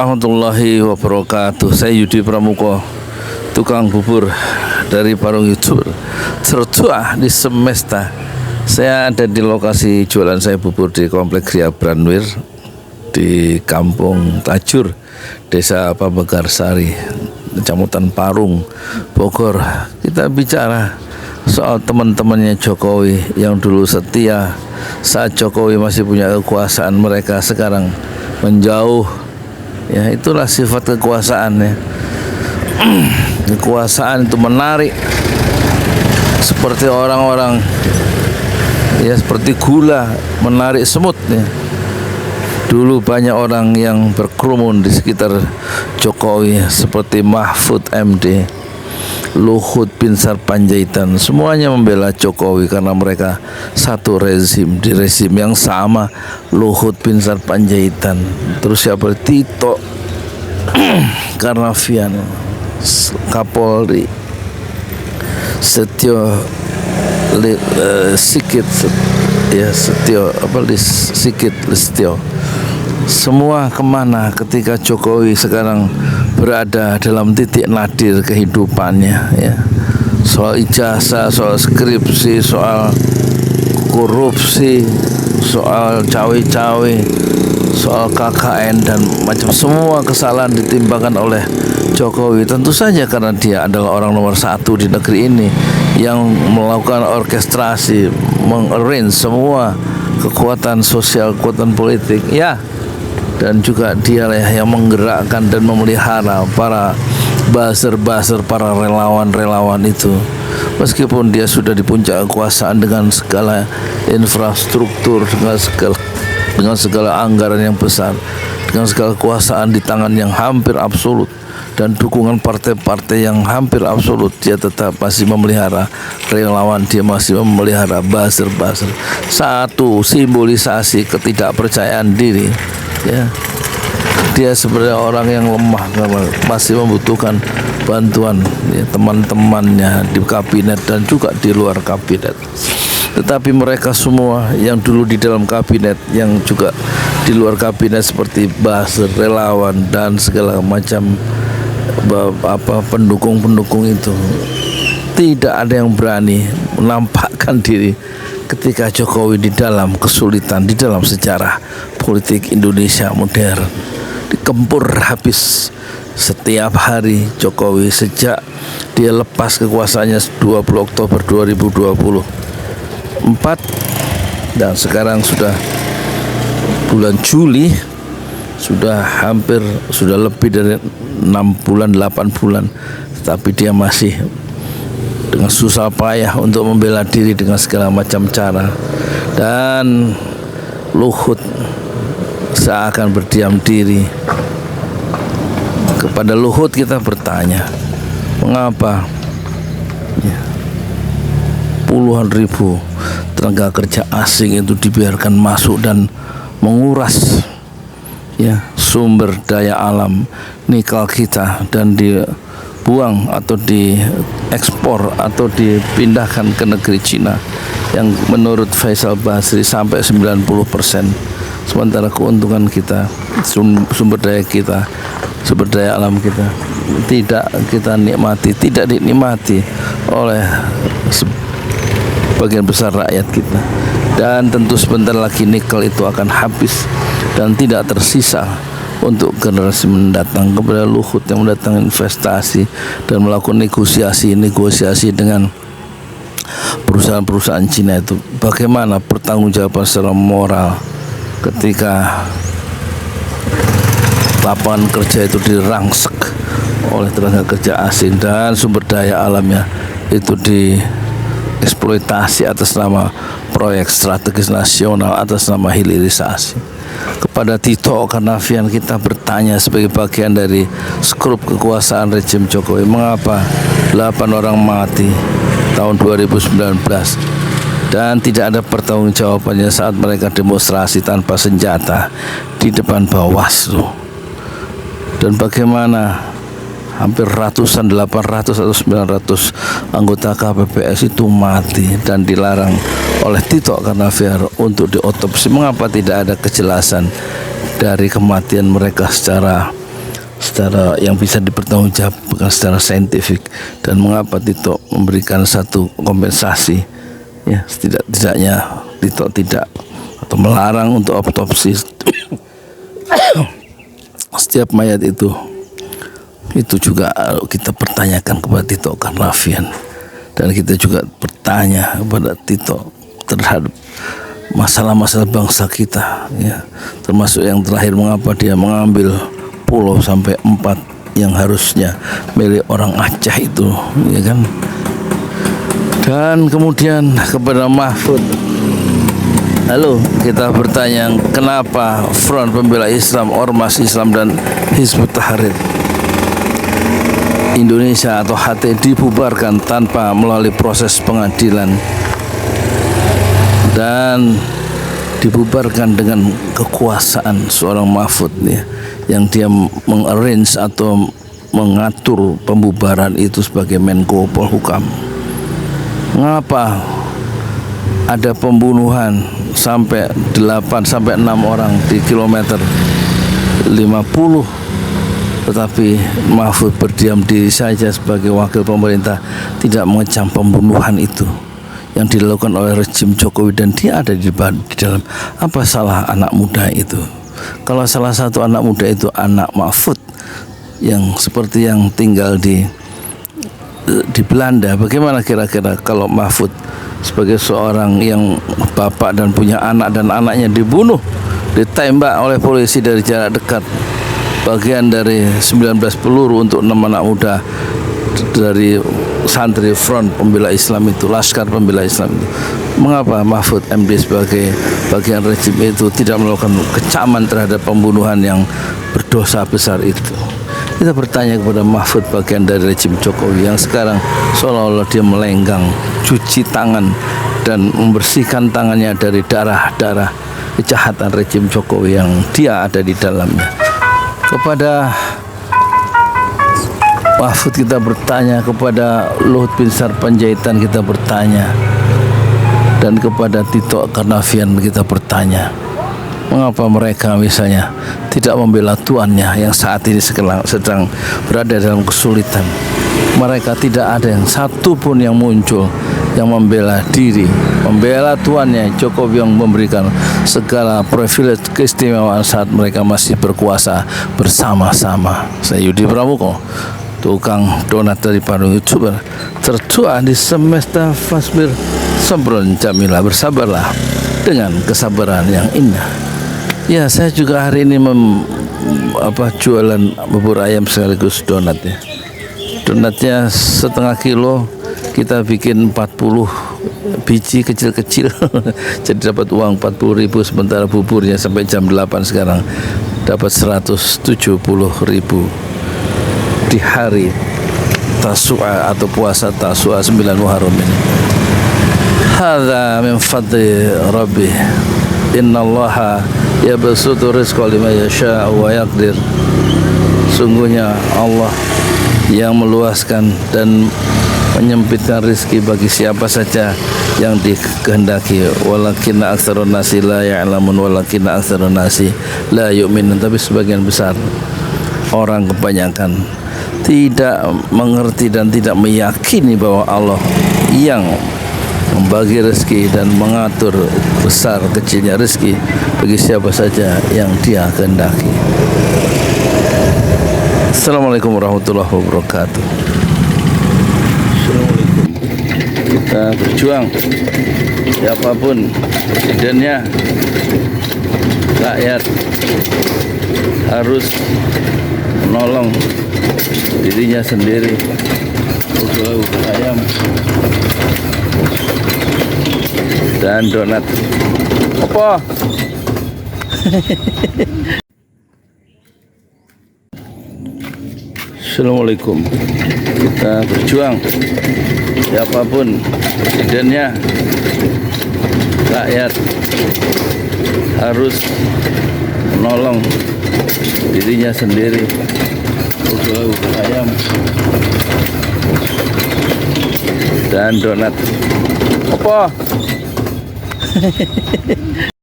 Warahmatullahi wabarakatuh. Saya Yudi Pramuko, tukang bubur dari Parung Yudur, tertua di semesta. Saya ada di lokasi jualan saya bubur di Komplek Gria Branwir di Kampung Tajur, Desa Pamekarsari, Kecamatan Parung, Bogor. Kita bicara soal teman-temannya Jokowi yang dulu setia saat Jokowi masih punya kekuasaan, mereka sekarang menjauh. Ya, itulah sifat kekuasaan ya. Kekuasaan itu menarik seperti orang-orang ya, seperti gula menarik semut ya. Dulu banyak orang yang berkerumun di sekitar Jokowi seperti Mahfud MD, Luhut Binsar Panjaitan, semuanya membela Jokowi karena mereka satu rezim, di rezim yang sama. Luhut Binsar Panjaitan, terus siapa, Tito Karnavian, Kapolri Setio Sigit ya, Sigit Listio, semua kemana ketika Jokowi sekarang berada dalam titik nadir kehidupannya ya. Soal ijazah, soal skripsi, soal korupsi, soal cawe-cawe, soal KKN dan macam semua kesalahan ditimbangkan oleh Jokowi. Tentu saja karena dia adalah orang nomor satu di negeri ini yang melakukan orkestrasi, mengarrange semua kekuatan sosial, kekuatan politik ya. Dan juga dialah yang menggerakkan dan memelihara para buzzer-buzzer, para relawan-relawan itu. Meskipun dia sudah di puncak kekuasaan dengan segala infrastruktur, dengan segala anggaran yang besar, dengan segala kekuasaan di tangan yang hampir absolut, dan dukungan partai-partai yang hampir absolut, dia tetap masih memelihara relawan, dia masih memelihara buzzer-buzzer. Satu simbolisasi ketidakpercayaan diri ya. Dia sebenarnya orang yang lemah karena masih membutuhkan bantuan ya, teman-temannya di kabinet dan juga di luar kabinet. Tetapi mereka semua yang dulu di dalam kabinet, yang juga di luar kabinet seperti buzzer, relawan dan segala macam pendukung-pendukung itu, tidak ada yang berani menampakkan diri ketika Jokowi di dalam kesulitan, di dalam sejarah politik Indonesia modern. Dikempur habis setiap hari Jokowi sejak dia lepas kekuasaannya 20 Oktober 2024 dan sekarang sudah bulan Juli, sudah lebih dari 6 bulan, 8 bulan, tetapi dia masih dengan susah payah untuk membela diri dengan segala macam cara. Dan Luhut seakan berdiam diri. Kepada Luhut kita bertanya, mengapa ya, puluhan ribu tenaga kerja asing itu dibiarkan masuk dan menguras ya sumber daya alam nikel kita dan dibuang atau diekspor atau dipindahkan ke negeri Cina yang menurut Faisal Basri sampai 90%. Sementara keuntungan kita, sumber daya kita, sumber daya alam kita tidak kita nikmati, tidak dinikmati oleh sebagian besar rakyat kita. Dan tentu sebentar lagi nikel itu akan habis dan tidak tersisa untuk generasi mendatang. Kepada Luhut yang mendatangkan investasi dan melakukan negosiasi dengan perusahaan-perusahaan Cina itu, bagaimana pertanggungjawaban secara moral ketika lapangan kerja itu dirangsek oleh tenaga kerja asing dan sumber daya alamnya itu dieksploitasi atas nama proyek strategis nasional, atas nama hilirisasi. Kepada Tito Karnavian kita bertanya sebagai bagian dari skrup kekuasaan rejim Jokowi, mengapa 8 orang mati tahun 2019 dan tidak ada pertanggungjawabannya saat mereka demonstrasi tanpa senjata di depan Bawaslu. Dan bagaimana hampir ratusan, 800 atau 900 anggota KPPS itu mati dan dilarang oleh Tito Karnavian untuk diotopsi. Mengapa tidak ada kejelasan dari kematian mereka secara secara yang bisa dipertanggungjawabkan secara saintifik, dan mengapa Tito memberikan satu kompensasi, ya setidak-tidaknya Tito tidak atau melarang untuk autopsi setiap mayat itu juga kita pertanyakan kepada Tito Karnavian, dan kita juga bertanya kepada Tito terhadap masalah-masalah bangsa kita, ya, termasuk yang terakhir mengapa dia mengambil pulau sampai 4 yang harusnya milik orang Aceh itu, ya kan. Dan kemudian kepada Mahfud, lalu kita bertanya kenapa Front Pembela Islam, Ormas Islam, dan Hizbut Tahrir Indonesia atau HT dibubarkan tanpa melalui proses pengadilan, dan dibubarkan dengan kekuasaan seorang Mahfud, ya, yang dia mengarrange atau mengatur pembubaran itu sebagai Menko Polhukam. Mengapa ada pembunuhan sampai 8 sampai 6 orang di kilometer 50, tetapi Mahfud berdiam diri saja sebagai wakil pemerintah, tidak mengecam pembunuhan itu yang dilakukan oleh rejim Jokowi, dan dia ada di dalam. Apa salah anak muda itu? Kalau salah satu anak muda itu anak Mahfud yang seperti yang tinggal di Belanda, bagaimana kira-kira kalau Mahfud sebagai seorang yang bapak dan punya anak, dan anaknya dibunuh, ditembak oleh polisi dari jarak dekat, bagian dari 19 peluru untuk 6 anak muda dari santri Front Pembela Islam itu, Laskar Pembela Islam itu. Mengapa Mahfud MD sebagai bagian rejim itu tidak melakukan kecaman terhadap pembunuhan yang berdosa besar itu? Kita bertanya kepada Mahfud, bagian dari rejim Jokowi yang sekarang seolah-olah dia melenggang, cuci tangan dan membersihkan tangannya dari darah-darah kejahatan rejim Jokowi yang dia ada di dalamnya. Kepada Mahfud kita bertanya, kepada Luhut Binsar Panjaitan kita bertanya, dan kepada Tito Karnavian kita bertanya, mengapa mereka misalnya tidak membela tuannya yang saat ini sedang berada dalam kesulitan. Mereka tidak ada yang satu pun yang muncul yang membela diri, membela tuannya Jokowi yang memberikan segala privilege keistimewaan saat mereka masih berkuasa bersama-sama. Saya Yudi Pramuko, tukang donat dari Bandung, YouTuber tertua di semesta Fasbir Sabrun Jamila, bersabarlah dengan kesabaran yang indah. Ya, saya juga hari ini jualan bubur ayam sekaligus donat, ya. Donatnya setengah kilo, kita bikin 40 biji kecil-kecil jadi dapat uang 40.000, sementara buburnya sampai jam 8 sekarang dapat 170.000 di hari Tasu'a atau puasa Tasu'a 9 Muharram ini. Hadza min fadli Rabbi, innallaha yabsutu rizqa liman yasha'u wa yaqdir. Sungguhnya Allah yang meluaskan dan menyempitkan rezeki bagi siapa saja yang dikehendaki. Walakinna aktsarun nasi la ya'lamun, walakinna aktsarun nasi la yu'minun. Tapi sebagian besar orang, kebanyakan, tidak mengerti dan tidak meyakini bahwa Allah yang membagi rezeki dan mengatur besar kecilnya rezeki bagi siapa saja yang Dia kehendaki. Assalamualaikum warahmatullahi wabarakatuh. Assalamualaikum. Kita berjuang, siapapun presidennya, rakyat harus menolong dirinya sendiri. Bubur ayam dan donat. Apa? Assalamualaikum. Kita berjuang, siapapun presidennya, rakyat harus menolong dirinya sendiri. Bubur ayam dan donat. Apa?